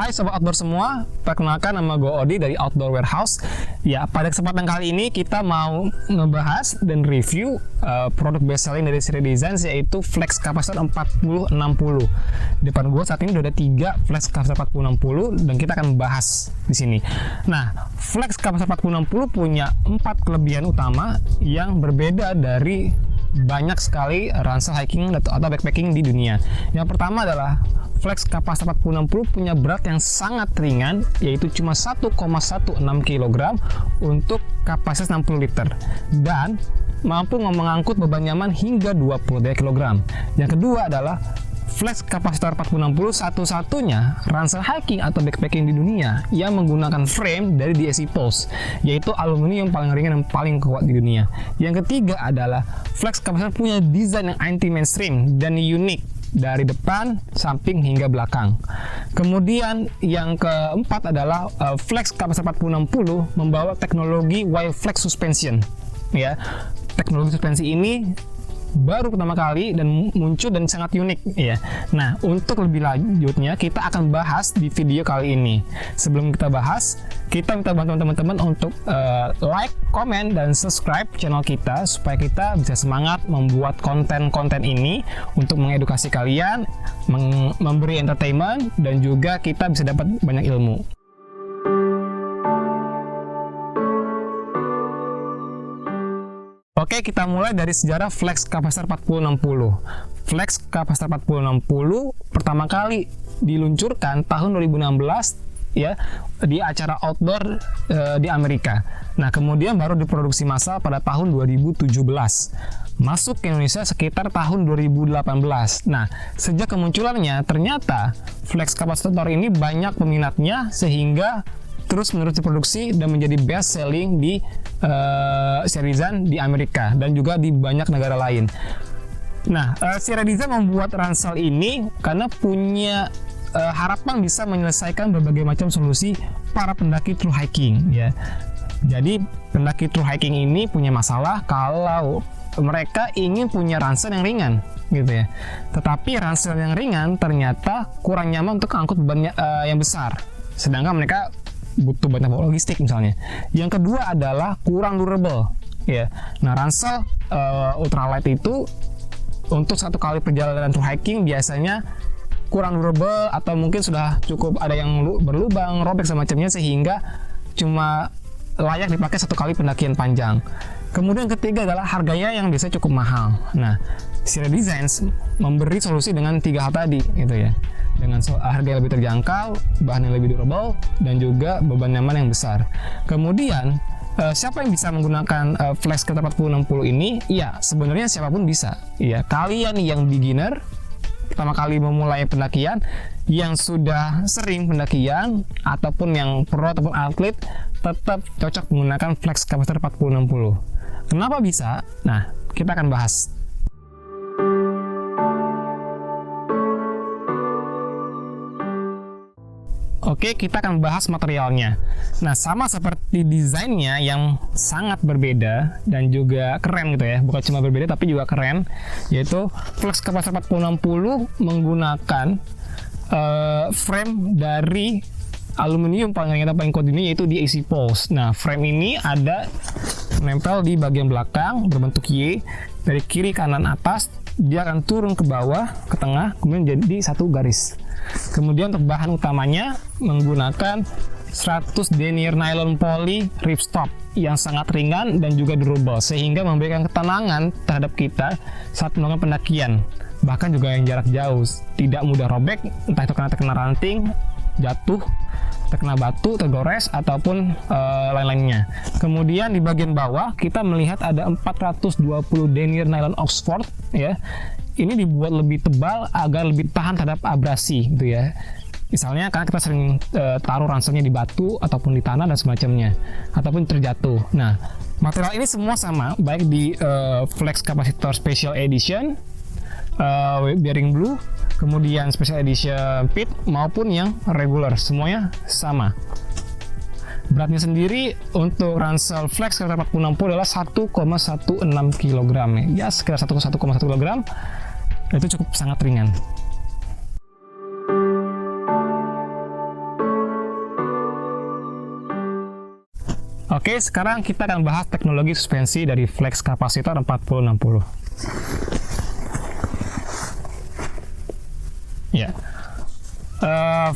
Hai Sobat Outdoor semua, perkenalkan nama gue Odi dari Outdoor Warehouse. Ya, pada kesempatan kali ini kita mau ngebahas dan review produk best selling dari Sri Designs, yaitu flex capacitor 4060. Depan gue saat ini udah ada 3 flex capacitor 4060 dan kita akan bahas di sini. Nah, flex capacitor 4060 punya 4 kelebihan utama yang berbeda dari banyak sekali ransel hiking atau backpacking di dunia. Yang pertama adalah flex capacitor 4060 punya berat yang sangat ringan, yaitu cuma 1,16 kg untuk kapasitas 60 liter dan mampu mengangkut beban nyaman hingga 23 kg. Yang kedua adalah flex capacitor 4060 satu-satunya ransel hiking atau backpacking di dunia yang menggunakan frame dari DSC Pulse, yaitu aluminium paling ringan dan paling kuat di dunia. Yang ketiga adalah flex capacitor punya desain yang anti-mainstream dan unik dari depan, samping hingga belakang. Kemudian yang keempat adalah flex capacitor 4060 membawa teknologi Y-Flex suspension. Ya, teknologi suspensi ini baru pertama kali dan muncul dan sangat unik ya. Nah, untuk lebih lanjutnya kita akan bahas di video kali ini. Sebelum kita bahas, kita minta bantuan teman-teman untuk like, komen, dan subscribe channel kita supaya kita bisa semangat membuat konten-konten ini untuk mengedukasi kalian, memberi entertainment, dan juga kita bisa dapat banyak ilmu. Oke, kita mulai dari sejarah flex capacitor 4060. Flex capacitor 4060 pertama kali diluncurkan tahun 2016 ya di acara outdoor di Amerika. Nah, kemudian baru diproduksi massal pada tahun 2017. Masuk ke Indonesia sekitar tahun 2018. Nah, sejak kemunculannya ternyata flex capacitor ini banyak peminatnya sehingga terus menerus diproduksi dan menjadi best selling di Sri Designs di Amerika dan juga di banyak negara lain. Nah, Sri Designs membuat ransel ini karena punya harapan bisa menyelesaikan berbagai macam solusi para pendaki true hiking ya. Jadi pendaki true hiking ini punya masalah kalau mereka ingin punya ransel yang ringan gitu ya. Tetapi ransel yang ringan ternyata kurang nyaman untuk angkut beban yang besar. Sedangkan mereka butuh banyak logistik misalnya. Yang kedua adalah kurang durable ya. Nah, ransel ultralight itu untuk satu kali perjalanan true hiking biasanya kurang durable atau mungkin sudah cukup ada yang berlubang, robek semacamnya sehingga cuma layak dipakai satu kali pendakian panjang. Kemudian ketiga adalah harganya yang biasanya cukup mahal. Nah, Sri Designs memberi solusi dengan 3 hal tadi gitu ya. Dengan harga yang lebih terjangkau, bahan yang lebih durable, dan juga beban nyaman yang besar. Kemudian siapa yang bisa menggunakan flex capacitor 4060 ini? Ya, sebenarnya siapapun bisa. Ya, kalian yang beginner, pertama kali memulai pendakian, yang sudah sering pendakian, ataupun yang pro ataupun atlet, tetap cocok menggunakan flex capacitor 4060. Kenapa bisa? Nah, kita akan bahas. Oke, kita akan bahas materialnya. Nah, sama seperti desainnya yang sangat berbeda dan juga keren gitu ya. Bukan cuma berbeda tapi juga keren, yaitu flex capacitor 4060 menggunakan frame dari aluminium paling ringan dan paling kuat ini, yaitu DSC Pulse. Nah, frame ini ada menempel di bagian belakang berbentuk Y, dari kiri kanan atas dia akan turun ke bawah ke tengah kemudian jadi satu garis. Kemudian untuk bahan utamanya menggunakan 100 denier nylon poly ripstop yang sangat ringan dan juga durable sehingga memberikan ketenangan terhadap kita saat melakukan pendakian. Bahkan juga yang jarak jauh tidak mudah robek, entah itu karena terkena ranting, jatuh, terkena batu, tergores, ataupun lain-lainnya. Kemudian di bagian bawah kita melihat ada 420 denier nylon Oxford ya. Ini dibuat lebih tebal agar lebih tahan terhadap abrasi gitu ya. Misalnya karena kita sering taruh ranselnya di batu ataupun di tanah dan semacamnya, ataupun terjatuh. Nah, material ini semua sama, baik di flex capacitor special edition, bearing blue, kemudian special edition pit maupun yang regular, semuanya sama. Beratnya sendiri untuk ransel flex capacitor 4060 adalah 1,16 kg ya, sekitar 1,1 kg. Itu cukup sangat ringan. Oke, sekarang kita akan bahas teknologi suspensi dari flex kapasitor 4060. Ya.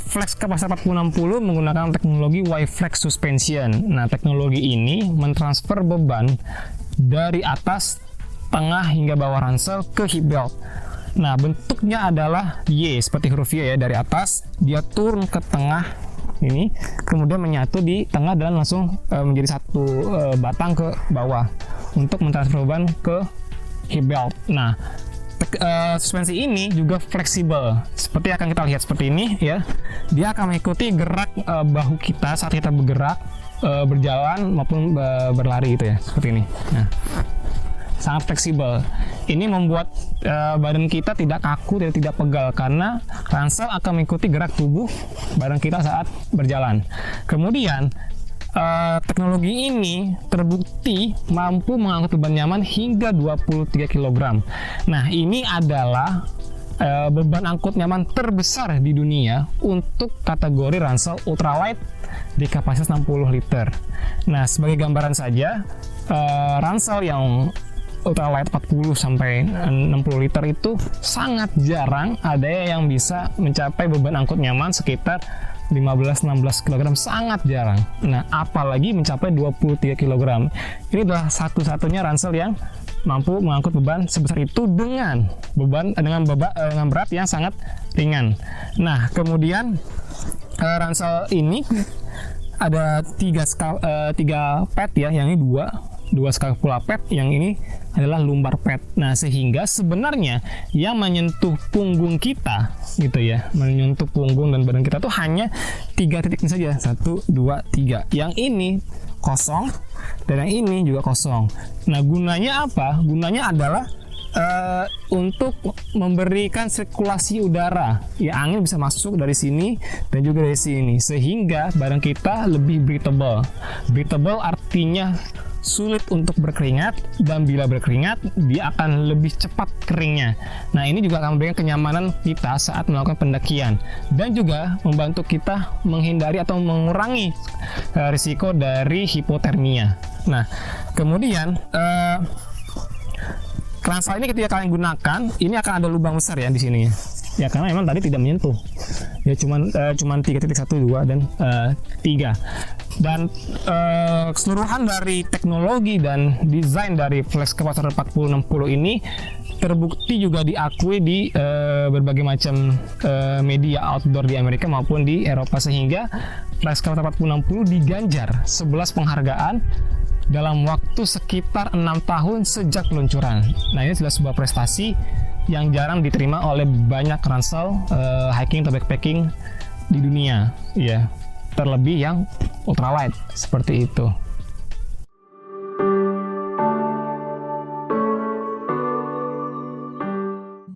Flex kapasitor 4060 menggunakan teknologi Y-Flex suspension. Nah, teknologi ini mentransfer beban dari atas, tengah hingga bawah ransel ke hip belt. Nah, bentuknya adalah Y, seperti huruf Y ya, dari atas dia turun ke tengah ini, kemudian menyatu di tengah dan langsung menjadi satu batang ke bawah untuk mentransfer beban ke hip belt. Nah, suspensi ini juga fleksibel, seperti akan kita lihat seperti ini ya. Dia akan mengikuti gerak bahu kita saat kita bergerak, berjalan maupun berlari gitu ya, seperti ini. Nah, sangat fleksibel. Ini membuat badan kita tidak kaku dan tidak pegal karena ransel akan mengikuti gerak tubuh badan kita saat berjalan. Kemudian teknologi ini terbukti mampu mengangkut beban nyaman hingga 23 kg. Nah, ini adalah beban angkut nyaman terbesar di dunia untuk kategori ransel ultralight di kapasitas 60 liter. Nah, sebagai gambaran saja, ransel yang ultralight 40 sampai 60 liter itu sangat jarang ada yang bisa mencapai beban angkut nyaman sekitar 15-16 kg, sangat jarang. Nah, apalagi mencapai 23 kg. Ini adalah satu-satunya ransel yang mampu mengangkut beban sebesar itu dengan berat yang sangat ringan. Nah, kemudian ransel ini ada tiga pad ya, yang ini dua scapula pad, yang ini adalah lumbar pad. Nah, sehingga sebenarnya yang menyentuh punggung kita gitu ya, menyentuh punggung dan badan kita tuh hanya 3 titik ini saja, 1, 2, 3. Yang ini kosong dan yang ini juga kosong. Nah, gunanya apa? Gunanya adalah untuk memberikan sirkulasi udara ya, angin bisa masuk dari sini dan juga dari sini, sehingga badan kita lebih breathable. Breathable artinya sulit untuk berkeringat, dan bila berkeringat dia akan lebih cepat keringnya. Nah, ini juga akan memberikan kenyamanan kita saat melakukan pendakian dan juga membantu kita menghindari atau mengurangi risiko dari hipotermia. Nah, kemudian ransel ini ketika kalian gunakan, ini akan ada lubang besar ya di sini ya, karena memang tadi tidak menyentuh ya, cuman 3 titik, 1, 2 dan 3. Dan keseluruhan dari teknologi dan desain dari flex kapasitor 4060 ini terbukti juga diakui di berbagai macam media outdoor di Amerika maupun di Eropa, sehingga flex kapasitor 4060 diganjar 11 penghargaan dalam waktu sekitar 6 tahun sejak peluncuran. Nah, ini adalah sebuah prestasi yang jarang diterima oleh banyak ransel hiking atau backpacking di dunia ya, terlebih yang ultralight seperti itu.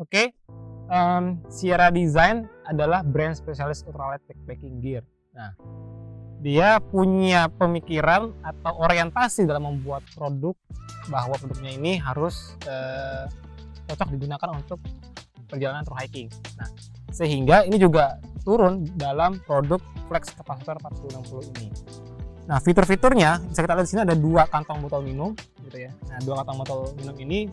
Oke, Sierra Design adalah brand spesialis ultralight backpacking gear. Nah, dia punya pemikiran atau orientasi dalam membuat produk bahwa produknya ini harus cocok digunakan untuk perjalanan thru hiking. Nah, sehingga ini juga turun dalam produk flex kapasitor 4060 ini. Nah, fitur-fiturnya bisa kita lihat di sini, ada 2 kantong botol minum gitu ya. Nah, 2 kantong botol minum ini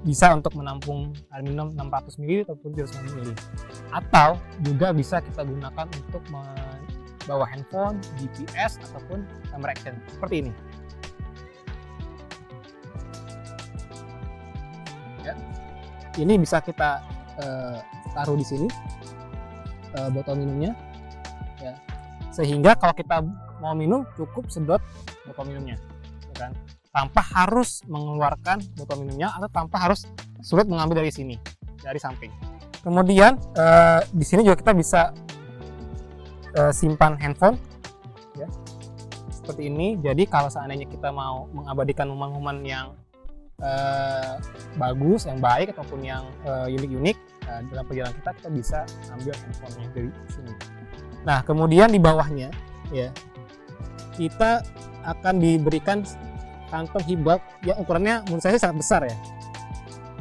bisa untuk menampung air minum 600 ml ataupun 300 ml, atau juga bisa kita gunakan untuk bawa handphone, GPS ataupun camera action seperti ini. Ya, ini bisa kita taruh di sini botol minumnya, ya, sehingga kalau kita mau minum cukup sedot botol minumnya, ya kan? Tanpa harus mengeluarkan botol minumnya atau tanpa harus sulit mengambil dari sini, dari samping. Kemudian di sini juga kita bisa simpan handphone ya, seperti ini. Jadi kalau seandainya kita mau mengabadikan momen-momen yang bagus, yang baik ataupun yang unik-unik dalam perjalanan kita bisa ambil handphonenya dari sini. Nah, kemudian di bawahnya ya, kita akan diberikan kantong hip belt yang ukurannya menurut saya sangat besar ya,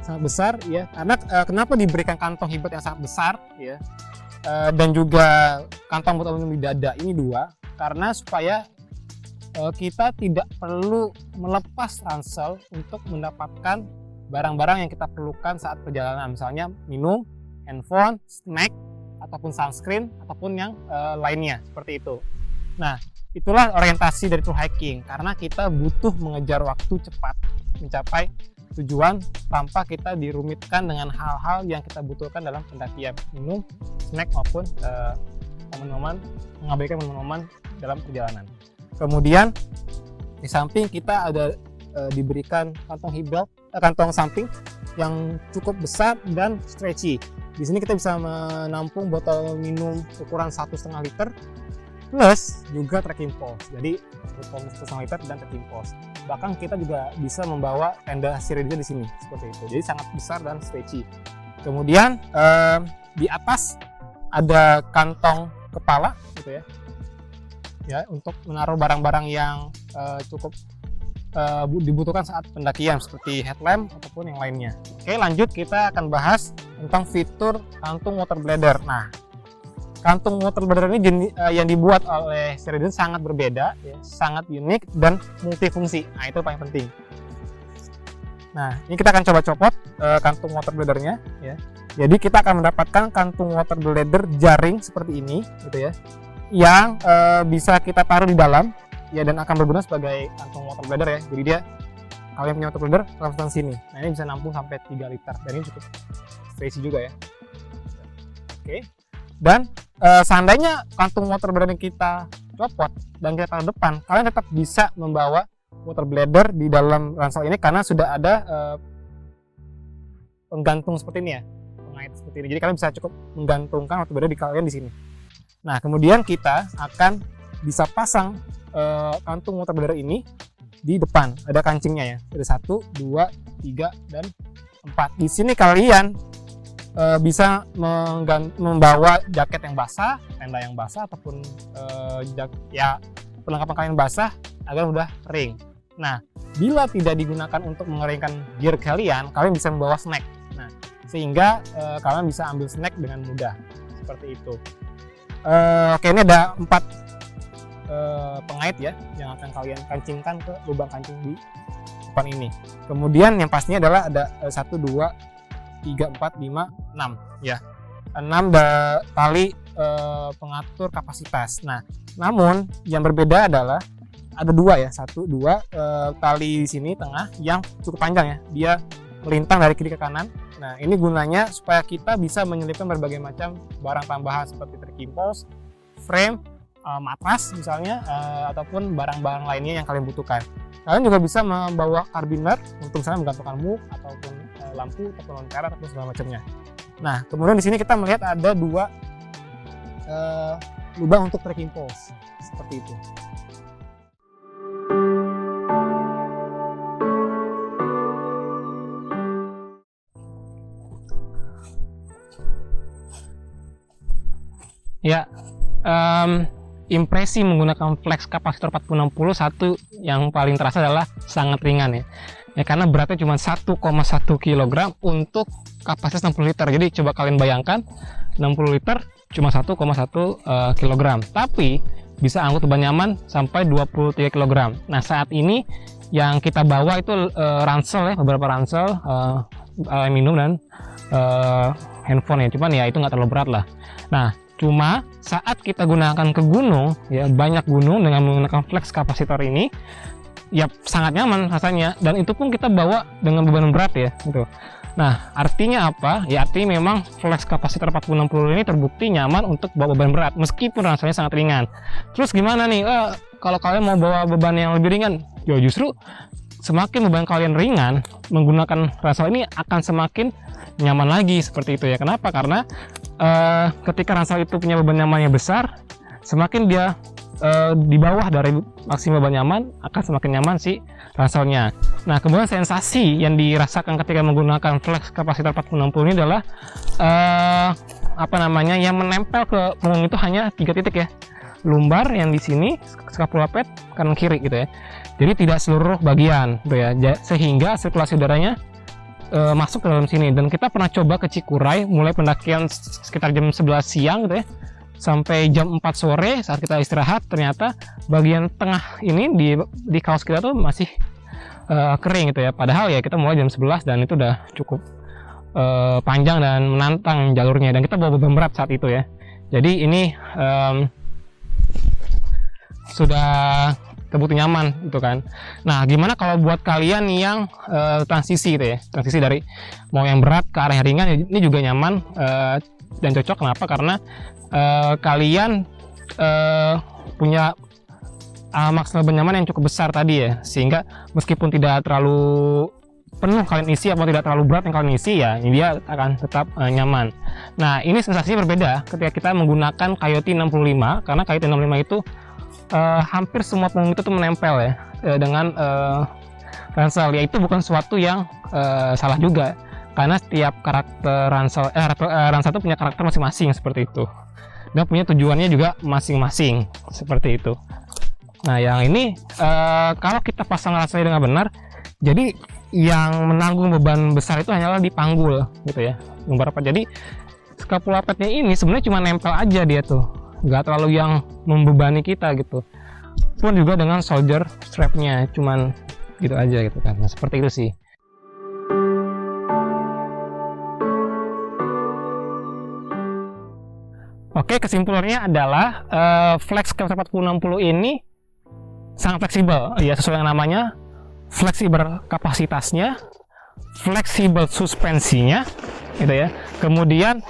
sangat besar ya. Karena kenapa diberikan kantong hip belt yang sangat besar ya, dan juga kantong botol minum di dada ini 2, karena supaya kita tidak perlu melepas ransel untuk mendapatkan barang-barang yang kita perlukan saat perjalanan, misalnya minum, handphone, snack, ataupun sunscreen, ataupun yang lainnya seperti itu. Nah, itulah orientasi dari tour hiking, karena kita butuh mengejar waktu cepat mencapai tujuan tanpa kita dirumitkan dengan hal-hal yang kita butuhkan dalam pendakian, minum, snack maupun mengabaikan momen-momen dalam perjalanan. Kemudian di samping kita ada diberikan kantong samping yang cukup besar dan stretchy. Di sini kita bisa menampung botol minum ukuran 1,5 liter plus juga trekking poles. Jadi botol 1,5 liter dan trekking poles. Bahkan kita juga bisa membawa tenda Sirida di sini seperti itu. Jadi sangat besar dan stretchy. Kemudian di atas ada kantong kepala gitu ya untuk menaruh barang-barang yang cukup dibutuhkan saat pendakian seperti headlamp ataupun yang lainnya. Oke, lanjut kita akan bahas tentang fitur kantung water bladder. Nah, kantung water bladder ini yang dibuat oleh Sirida sangat berbeda, ya, sangat unik dan multifungsi. Nah, itu paling penting. Nah, ini kita akan coba copot kantung water bladdernya, ya. Jadi kita akan mendapatkan kantung water bladder jaring seperti ini, gitu ya, yang bisa kita taruh di dalam, ya, dan akan berguna sebagai kantung water bladder ya. Jadi dia, kalau yang punya water bladder, langsung sini. Nah, ini bisa nampung sampai 3 liter dan ini cukup stretchy juga ya. Oke. Dan seandainya kantung water bladder yang kita copot dan kita taruh depan, kalian tetap bisa membawa water bladder di dalam ransel ini karena sudah ada penggantung seperti ini ya, pengait seperti ini. Jadi kalian bisa cukup menggantungkan water bladder di kalian di sini. Nah, kemudian kita akan bisa pasang kantung water bladder ini di depan. Ada kancingnya ya. Ada 1, 2, 3, dan 4. Di sini kalian bisa membawa jaket yang basah, tenda yang basah, ataupun ya perlengkapan kalian basah agar mudah kering. Nah, bila tidak digunakan untuk mengeringkan gear kalian bisa membawa snack. Nah, sehingga kalian bisa ambil snack dengan mudah seperti itu. Oke, ini ada 4 pengait ya yang akan kalian kancingkan ke lubang kancing di depan ini. Kemudian yang pastinya adalah ada 1, 2, 3, 4, 5, 6 ya. 6 tali pengatur kapasitas. Nah, namun yang berbeda adalah ada 2 ya, 1, 2 tali di sini tengah yang cukup panjang ya. Dia melintang dari kiri ke kanan. Nah, ini gunanya supaya kita bisa menyelipkan berbagai macam barang tambahan seperti trekking poles, frame, matras misalnya, ataupun barang-barang lainnya yang kalian butuhkan. Kalian juga bisa membawa karabiner untuk misalnya menggantungkan muk ataupun lampu ataupun lentera ataupun segala macamnya. Nah, kemudian di sini kita melihat ada 2 lubang untuk trekking poles seperti itu. Ya, impresi menggunakan flex kapasitor 4060 satu yang paling terasa adalah sangat ringan ya. Ya, karena beratnya cuma 1,1 kg untuk kapasitas 60 liter. Jadi coba kalian bayangkan 60 liter cuma 1,1 kg. Tapi bisa angkut beban nyaman sampai 23 kg. Nah, saat ini yang kita bawa itu ransel ya, beberapa ransel, minum dan handphone ya. Cuman ya itu nggak terlalu berat lah. Nah, cuma saat kita gunakan ke gunung ya, banyak gunung dengan menggunakan flex kapasitor ini ya sangat nyaman rasanya, dan itu pun kita bawa dengan beban berat ya gitu. Nah, artinya apa? Ya artinya memang flex kapasitor 4060 ini terbukti nyaman untuk bawa beban berat meskipun rasanya sangat ringan. Terus gimana nih kalau kalian mau bawa beban yang lebih ringan? Ya justru semakin beban kalian ringan, menggunakan ransel ini akan semakin nyaman lagi seperti itu ya. Kenapa? Karena ketika ransel itu punya beban nyaman yang besar, semakin dia di bawah dari maksimal beban nyaman, akan semakin nyaman si ranselnya. Nah, kemudian sensasi yang dirasakan ketika menggunakan flex kapasitor 4060 ini adalah yang menempel ke punggung itu hanya 3 titik ya. Lumbar yang di sini, scapula pad kanan kiri gitu ya. Jadi tidak seluruh bagian gitu ya. Sehingga sirkulasi udaranya masuk ke dalam sini. Dan kita pernah coba ke Cikuray mulai pendakian sekitar jam 11 siang gitu ya, sampai jam 4 sore saat kita istirahat, ternyata bagian tengah ini di kaos kita tuh masih kering gitu ya. Padahal ya kita mulai jam 11 dan itu udah cukup panjang dan menantang jalurnya, dan kita bawa beban berat saat itu ya. Jadi ini sudah terbukti nyaman gitu kan. Nah, gimana kalau buat kalian yang transisi gitu ya, transisi dari mau yang berat ke arah yang ringan, ini juga nyaman dan cocok. Kenapa? Karena kalian punya maksimal beban nyaman yang cukup besar tadi ya, sehingga meskipun tidak terlalu penuh kalian isi atau tidak terlalu berat yang kalian isi, ya ini dia akan tetap nyaman. Nah, ini sensasinya berbeda ketika kita menggunakan Coyote 65, karena Coyote 65 itu hampir semua punggung itu tuh menempel ya dengan ransel. Ya itu bukan sesuatu yang salah juga, karena setiap karakter ransel itu punya karakter masing-masing seperti itu, dan punya tujuannya juga masing-masing seperti itu. Nah, yang ini kalau kita pasang ranselnya dengan benar, jadi yang menanggung beban besar itu hanyalah di panggul gitu ya, beberapa. Jadi scapula padnya ini sebenarnya cuma nempel aja dia tuh, nggak terlalu yang membebani kita gitu. Pun juga dengan soldier strapnya, cuman gitu aja gitu kan. Nah, seperti itu sih. Oke, kesimpulannya adalah Flex Capacer 4060 ini sangat fleksibel ya, sesuai dengan namanya, fleksibel kapasitasnya, fleksibel suspensinya gitu ya. Kemudian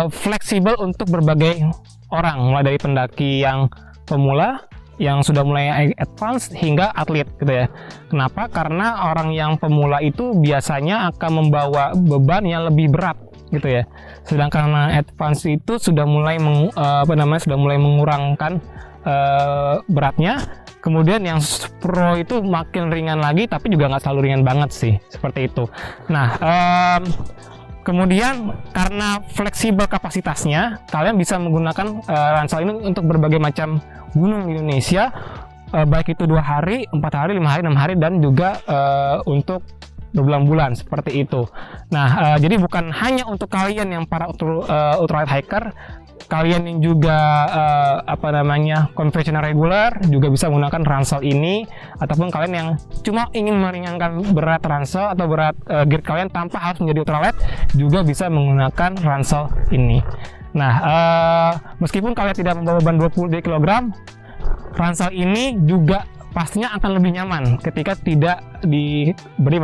fleksibel untuk berbagai orang, mulai dari pendaki yang pemula, yang sudah mulai advance, hingga atlet gitu ya. Kenapa? Karena orang yang pemula itu biasanya akan membawa beban yang lebih berat gitu ya. Sedangkan advance itu sudah mulai mengurangkan beratnya. Kemudian yang pro itu makin ringan lagi, tapi juga nggak selalu ringan banget sih, seperti itu. Nah, kemudian karena fleksibel kapasitasnya, kalian bisa menggunakan ransel ini untuk berbagai macam gunung di Indonesia, baik itu 2 hari, 4 hari, 5 hari, 6 hari, dan juga untuk berbulan-bulan seperti itu. Nah, jadi bukan hanya untuk kalian yang para ultralight hiker, kalian yang juga konvensional reguler juga bisa menggunakan ransel ini, ataupun kalian yang cuma ingin meringankan berat ransel atau berat gear kalian tanpa harus menjadi ultralight, juga bisa menggunakan ransel ini. Nah, meskipun kalian tidak membawa beban 20 kg, ransel ini juga pastinya akan lebih nyaman ketika tidak diberi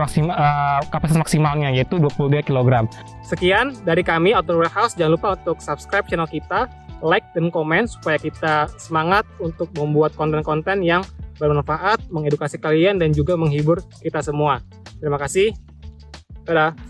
kapasitas maksimalnya, yaitu 22 kg. Sekian dari kami Outdoor Warehouse. Jangan lupa untuk subscribe channel kita, like dan komen supaya kita semangat untuk membuat konten-konten yang bermanfaat, mengedukasi kalian dan juga menghibur kita semua. Terima kasih. Dadah.